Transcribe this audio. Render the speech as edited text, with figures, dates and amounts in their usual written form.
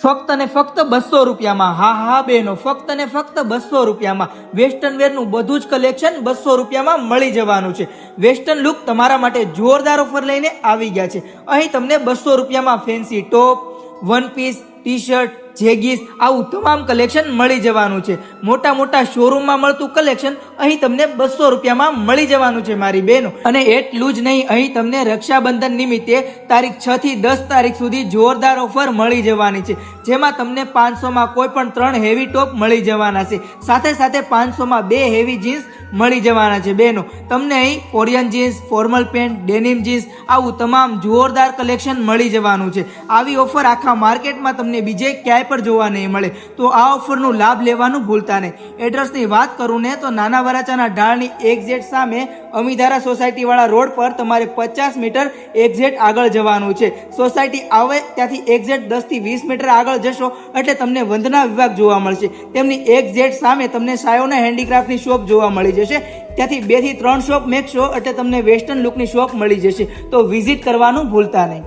ફક્ત ને ફક્ત 200 રૂપિયામાં. હા બહેનો, ફક્ત ને ફક્ત 200 રૂપિયામાં વેસ્ટર્ન વેરનું બધું જ કલેક્શન 200 રૂપિયામાં મળી જવાનું છે. વેસ્ટર્ન લુક તમારા માટે જોરદાર ઓફર લઈને આવી ગયા છે. અહીં તમને 200 રૂપિયામાં fancy top, one piece, T shirt, jeggings આવું તમામ કલેક્શન મળી જવાનું છે. મોટા મોટા શોરૂમમાં મળતું કલેક્શન અહીં તમને 200 રૂપિયામાં મળી જવાનું છે મારી બહેનો. અને એટલું જ નહીં, અહીં તમને રક્ષાબંધન નિમિત્તે તારીખ 6 થી 10 તારીખ સુધી જોરદાર ઓફર મળી જવાની છે, જેમાં તમને 500માં કોઈ પણ 3 હેવી ટોપ મળી જવાના છે. સાથે સાથે 500માં 2 હેવી જીન્સ મળી જવાના છે બહેનો. તમને અહીં Korean jeans, formal pant, denim jeans આવું તમામ જોરદાર કલેક્શન મળી જવાનું છે. આવી ઓફર આખા માર્કેટમાં તમને બીજે ક્યાંય પર જોવા નહીં મળે. તો આ ઓફરનો લાભ લેવાનું ભૂલતા નહીં. એડ્રેસની વાત કરું ને તો નાના વરાછાના ઢાળની એક્ઝેક્ટ સામે અમીધારા સોસાયટી વાળા રોડ પર તમારે 50 મીટર એક્ઝેક્ટ આગળ જવાનું છે. સોસાયટી આવે ત્યાંથી એક્ઝેક્ટ 10 થી 20 મીટર આગળ જશો એટલે તમને વંદના વિભાગ જોવા મળશે. તેમની એક્ઝેક્ટ સામે તમને સાયોના હેન્ડીક્રાફ્ટની શોપ જોવા મળી જશે. ત્યાંથી 2 થી 3 શોપ મેકશો એટલે તમને વેસ્ટર્ન લુકની શોપ મળી જશે. તો વિઝિટ કરવાનું ભૂલતા નહીં.